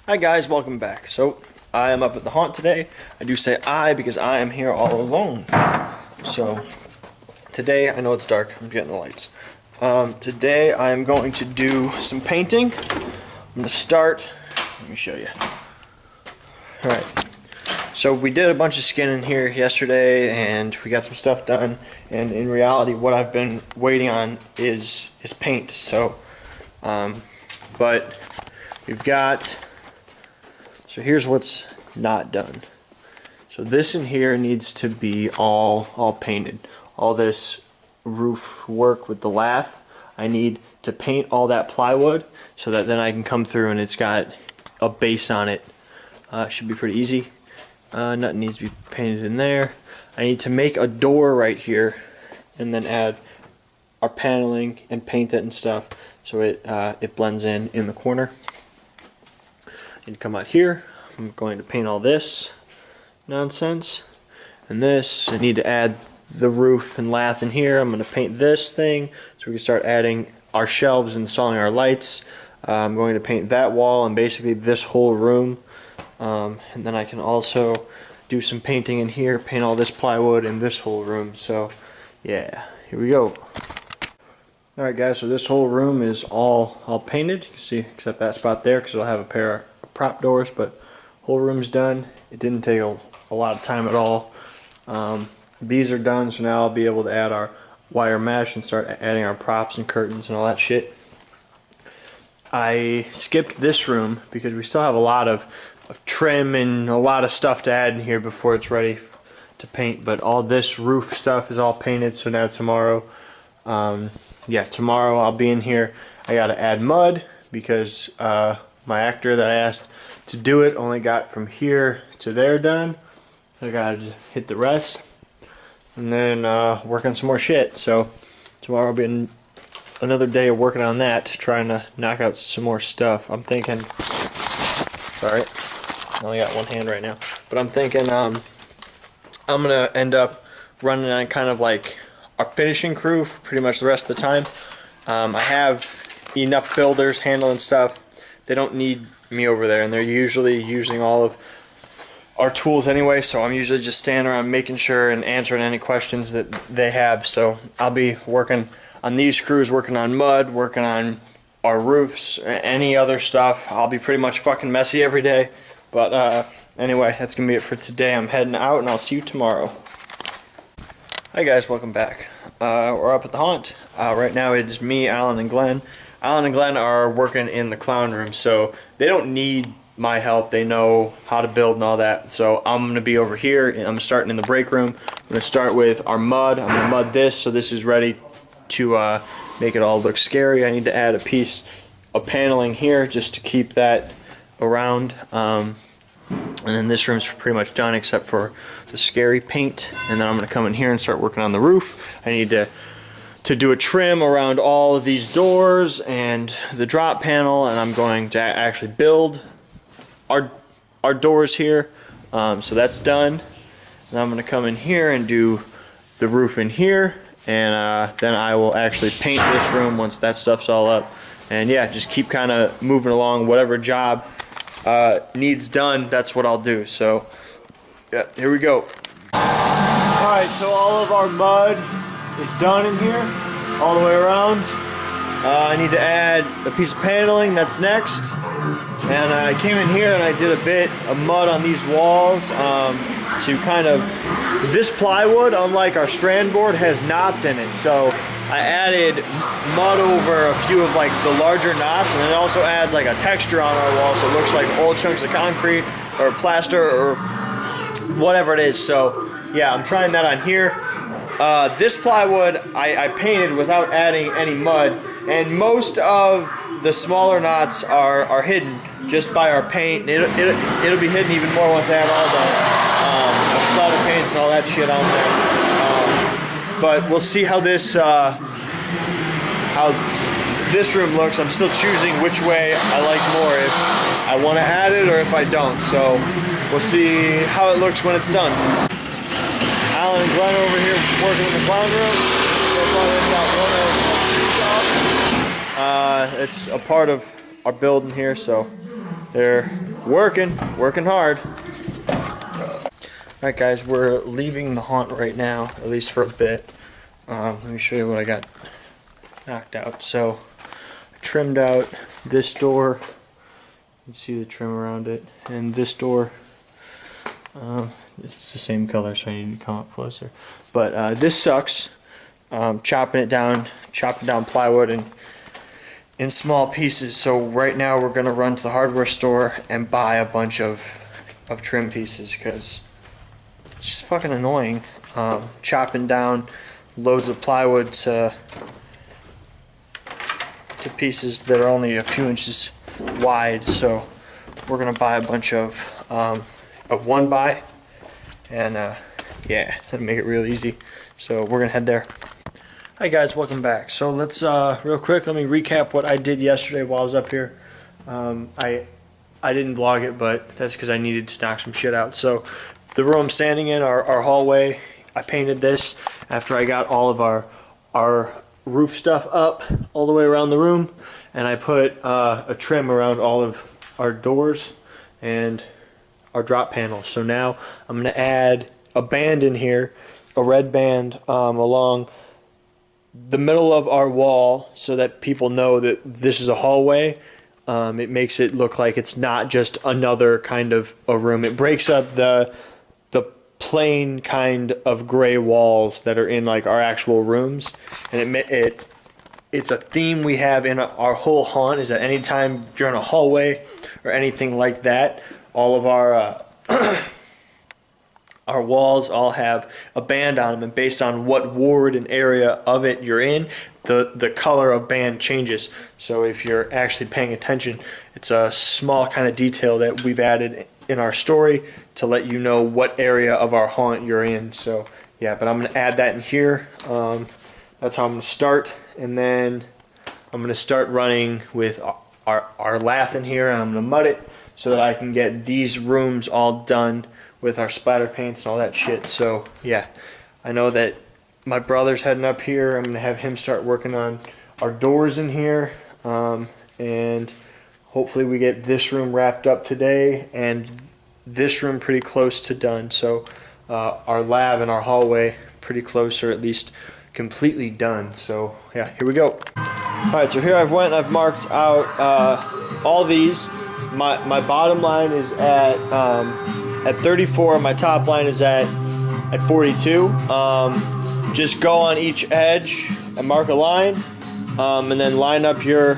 Hi guys, welcome back. So, I am up at the haunt today. I do say I because I am here all alone. So, today, I know it's dark, I'm getting the lights. Today I am going to do some painting. I'm going to start, let me show you. Alright, so we did a bunch of skin in here yesterday and we got some stuff done. And in reality, what I've been waiting on is paint. So, but we've got... So here's what's not done. So this in here needs to be all painted. All this roof work with the lath, I need to paint all that plywood so that then I can come through and it's got a base on it. Should be pretty easy. Nothing needs to be painted in there. I need to make a door right here and then add our paneling and paint it and stuff so it blends in the corner. And come out here, I'm going to paint all this nonsense and this. I need to add the roof and lath in here. I'm going to paint this thing so we can start adding our shelves and installing our lights. I'm going to paint that wall and basically this whole room, and then I can also do some painting in here, paint all this plywood in this whole room. So yeah, here we go. Alright guys, so this whole room is all painted. You can see except that spot there because it'll have a pair of prop doors, but whole room's done. It didn't take a lot of time at all. These are done, so now I'll be able to add our wire mesh and start adding our props and curtains and all that shit. I skipped this room because we still have a lot of trim and a lot of stuff to add in here before it's ready to paint, but all this roof stuff is all painted. So now tomorrow, yeah, tomorrow I'll be in here. I gotta add mud because my actor that I asked to do it only got from here to there done. I gotta just hit the rest and then work on some more shit. So tomorrow will be another day of working on that, trying to knock out some more stuff. I'm thinking, sorry, I only got one hand right now, but I'm thinking I'm gonna end up running on kind of like our finishing crew for pretty much the rest of the time. I have enough builders handling stuff. They don't need me over there, and they're usually using all of our tools anyway, so I'm usually just standing around making sure and answering any questions that they have. So I'll be working on these crews, working on mud, working on our roofs, any other stuff. I'll be pretty much fucking messy every day. But anyway, that's gonna be it for today. I'm heading out and I'll see you tomorrow. Hi guys, welcome back. We're up at the haunt. Right now it is me, Alan, and Glenn. Alan and Glenn are working in the clown room, so they don't need my help. They know how to build and all that. So I'm going to be over here, and I'm starting in the break room. I'm going to start with our mud. I'm going to mud this, so this is ready to make it all look scary. I need to add a piece of paneling here just to keep that around. And then this room's pretty much done except for the scary paint. And then I'm going to come in here and start working on the roof. I need to do a trim around all of these doors and the drop panel, and I'm going to actually build our doors here. So that's done. And I'm going to come in here and do the roof in here, and then I will actually paint this room once that stuff's all up. And yeah, just keep kind of moving along. Whatever job needs done, that's what I'll do. So yeah, here we go. Alright, so all of our mud is done in here, all the way around. I need to add a piece of paneling, that's next. And I came in here and I did a bit of mud on these walls to kind of, this plywood, unlike our strand board, has knots in it. So I added mud over a few of like the larger knots, and it also adds like a texture on our wall so it looks like old chunks of concrete or plaster or whatever it is. So yeah, I'm trying that on here. This plywood I painted without adding any mud, and most of the smaller knots are hidden just by our paint. It'll be hidden even more once I have all the splatter paints and all that shit on there. But we'll see how this room looks. I'm still choosing which way I like more, if I want to add it or if I don't. So we'll see how it looks when it's done. Alan and Glenn over here working in the clown room. So far they've got one of it's a part of our building here, so they're Working hard. Alright guys, we're leaving the haunt right now, at least for a bit. Let me show you what I got knocked out. So, I trimmed out this door. You can see the trim around it. And this door, it's the same color, so I need to come up closer. But this sucks. Chopping down plywood and in small pieces. So right now we're gonna run to the hardware store and buy a bunch of trim pieces because it's just fucking annoying chopping down loads of plywood to pieces that are only a few inches wide. So we're gonna buy a bunch of 1x, and yeah, that'll make it real easy. So we're gonna head there. Hi guys, welcome back. So let's real quick, let me recap what I did yesterday while I was up here. I didn't vlog it, but that's because I needed to knock some shit out. So the room I'm standing in, our hallway, I painted this after I got all of our roof stuff up all the way around the room, and I put a trim around all of our doors and our drop panels. So now I'm gonna add a band in here, a red band along the middle of our wall so that people know that this is a hallway. It makes it look like it's not just another kind of a room. It breaks up the plain kind of gray walls that are in like our actual rooms, and it's a theme we have in our whole haunt, is that anytime you're in a hallway or anything like that, all of our our walls all have a band on them, and based on what ward and area of it you're in, the color of band changes. So if you're actually paying attention, it's a small kind of detail that we've added in our story to let you know what area of our haunt you're in. So yeah, but I'm gonna add that in here. That's how I'm gonna start, and then I'm gonna start running with our lath in here, and I'm gonna mud it so that I can get these rooms all done with our splatter paints and all that shit. So yeah, I know that my brother's heading up here. I'm gonna have him start working on our doors in here, and hopefully we get this room wrapped up today and this room pretty close to done. So our lab and our hallway pretty close, or at least completely done. So yeah, here we go. All right, so here I've went and I've marked out all these. My bottom line is at 34, my top line is at 42. Just go on each edge and mark a line, and then line up your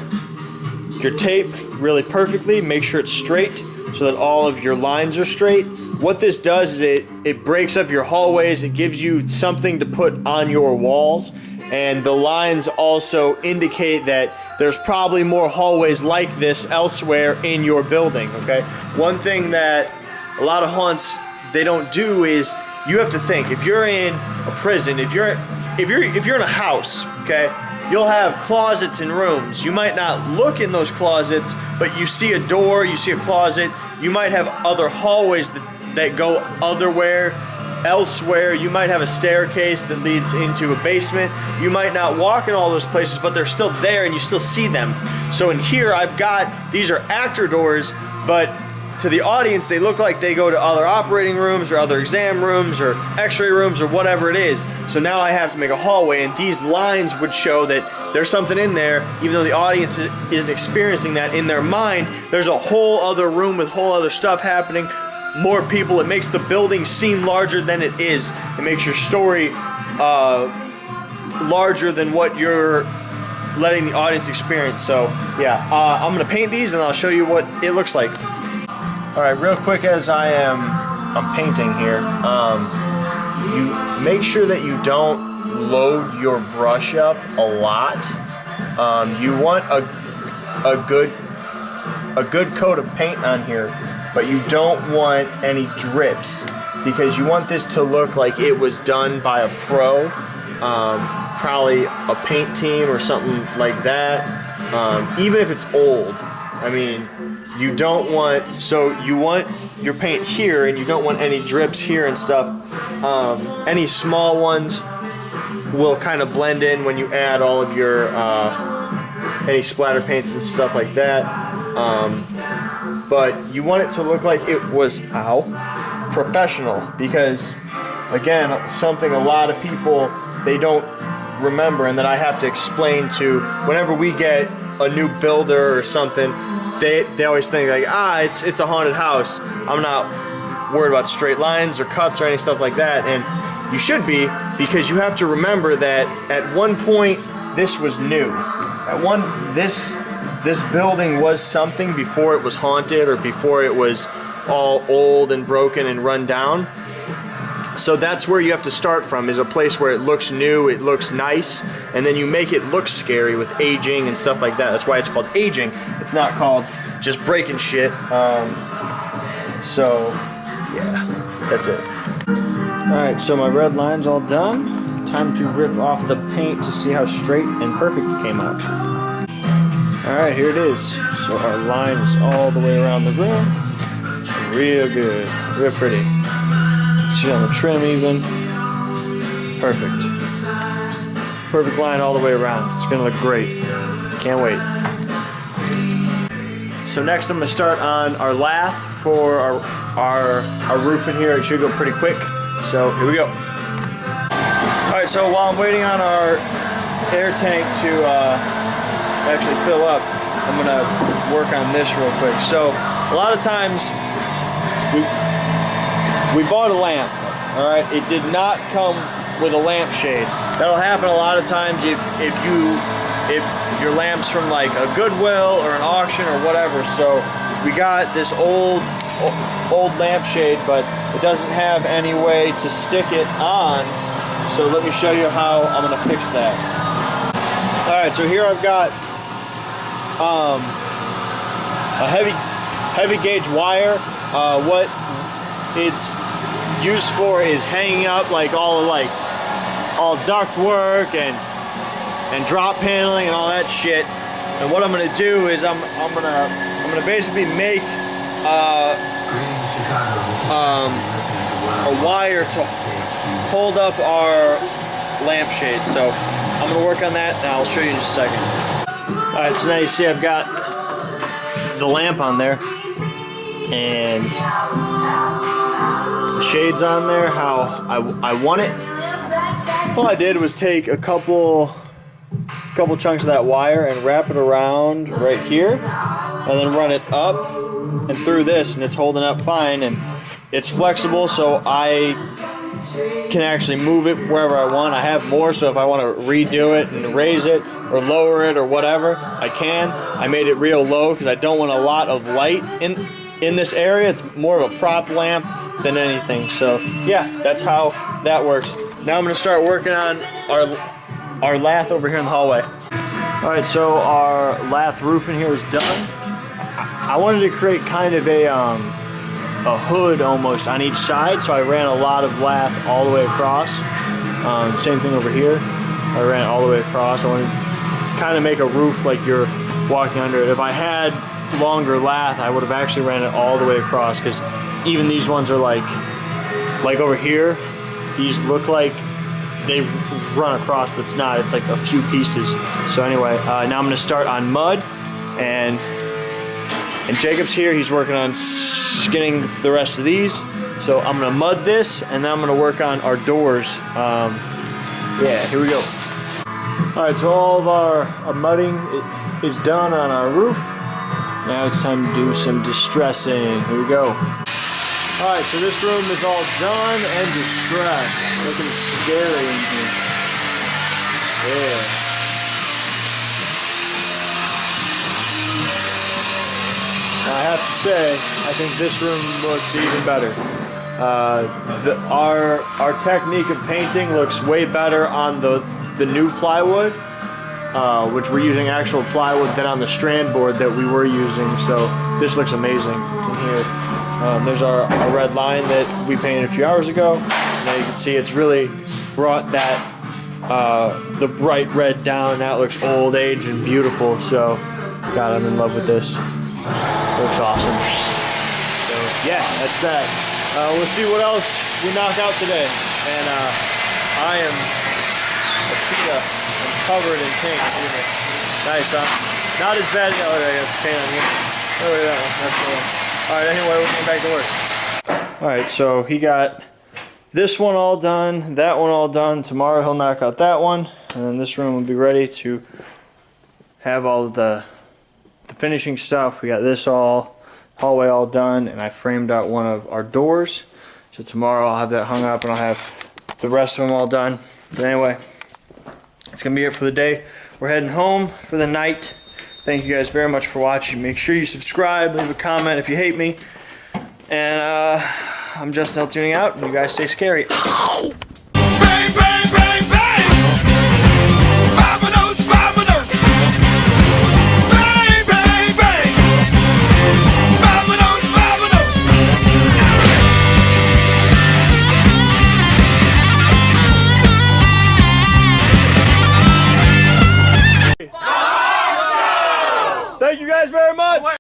tape really perfectly. Make sure it's straight so that all of your lines are straight. What this does is it breaks up your hallways. It gives you something to put on your walls, and the lines also indicate that there's probably more hallways like this elsewhere in your building. Okay, one thing that a lot of haunts they don't do is, you have to think, if you're in a prison, if you're in a house, okay, you'll have closets and rooms. You might not look in those closets, but you see a door, you see a closet. You might have other hallways that go elsewhere. You might have a staircase that leads into a basement. You might not walk in all those places, but they're still there and you still see them. So in here I've got, these are actor doors, but to the audience they look like they go to other operating rooms or other exam rooms or x-ray rooms or whatever it is. So now I have to make a hallway, and these lines would show that there's something in there, even though the audience isn't experiencing that in their mind. There's a whole other room with whole other stuff happening, more people. It makes the building seem larger than it is. It makes your story larger than what you're letting the audience experience. So yeah, I'm gonna paint these and I'll show you what it looks like. All right, real quick, as I'm painting here, you make sure that you don't load your brush up a lot. You want a good coat of paint on here, but you don't want any drips, because you want this to look like it was done by a pro, probably a paint team or something like that, even if it's old. I mean, you don't want, so you want your paint here and you don't want any drips here and stuff. Any small ones will kind of blend in when you add all of your any splatter paints and stuff like that. but you want it to look like it was, professional, because again, something a lot of people, they don't remember, and that I have to explain to whenever we get a new builder or something. They always think like, it's a haunted house. I'm not worried about straight lines or cuts or any stuff like that, and you should be, because you have to remember that at one point this was new. This building was something before it was haunted or before it was all old and broken and run down. So that's where you have to start from, is a place where it looks new, it looks nice, and then you make it look scary with aging and stuff like that. That's why it's called aging. It's not called just breaking shit. So, yeah, that's it. Alright, so my red line's all done. Time to rip off the paint to see how straight and perfect it came out. Alright, here it is. So our line is all the way around the room. Real good, real pretty. See on the trim even. Perfect. Perfect line all the way around. It's gonna look great. Can't wait. So next I'm gonna start on our lath for our roof in here. It should go pretty quick. So here we go. Alright, so while I'm waiting on our air tank to actually fill up, I'm gonna work on this real quick. So a lot of times we bought a lamp, all right? It did not come with a lampshade. That'll happen a lot of times if your lamp's from like a Goodwill or an auction or whatever. So we got this old lampshade, but it doesn't have any way to stick it on. So let me show you how I'm gonna fix that. All right, so here I've got a heavy gauge wire. What it's used for is hanging up like all duct work and drop paneling and all that shit. And what I'm gonna do is I'm gonna basically make a wire to hold up our lampshade. So I'm gonna work on that and I'll show you in just a second. All right, so now you see I've got the lamp on there and the shades on there how I want it. All I did was take a couple chunks of that wire and wrap it around right here and then run it up and through this, and it's holding up fine, and it's flexible, so I can actually move it wherever I want. I have more, so if I want to redo it and raise it or lower it or whatever, I can. I made it real low because I don't want a lot of light in this area. It's more of a prop lamp than anything. So yeah, that's how that works. Now I'm going to start working on our lath over here in the hallway. Alright, so our lath roof in here is done. I wanted to create kind of a hood almost on each side, so I ran a lot of lath all the way across. Same thing over here. I ran it all the way across. I wanted to kind of make a roof like you're walking under it. If I had longer lath, I would have actually ran it all the way across, because even these ones are like over here, these look like they run across, but it's not. It's like a few pieces. So anyway, now I'm going to start on mud, and Jacob's here. He's working on skinning the rest of these. So I'm going to mud this, and then I'm going to work on our doors. Yeah, here we go. All right, so all of our mudding is done on our roof. Now it's time to do some distressing. Here we go. All right, so this room is all done and distressed. Looking scary in here. Yeah. Now I have to say, I think this room looks even better. Our technique of painting looks way better on the new plywood, which we're using actual plywood, than on the strand board that we were using. So this looks amazing in here. There's our red line that we painted a few hours ago. Now you can see it's really brought that the bright red down. Now it looks old age and beautiful. So, God, I'm in love with this. Looks awesome. So yeah, that's that. We'll see what else we knock out today. And I am a cheetah. I'm covered in paint. Nice, huh? Not as bad. Oh, I have paint on here. Oh, yeah, that's the one. All right, anyway, we're going back to work. All right, so he got this one all done, that one all done. Tomorrow he'll knock out that one, and then this room will be ready to have all of the finishing stuff. We got this hallway all done, and I framed out one of our doors. So tomorrow I'll have that hung up, and I'll have the rest of them all done. But anyway, it's gonna be it for the day. We're heading home for the night. Thank you guys very much for watching. Make sure you subscribe, leave a comment if you hate me. And I'm Justin L tuning out, and you guys stay scary. Bang, bang, bang.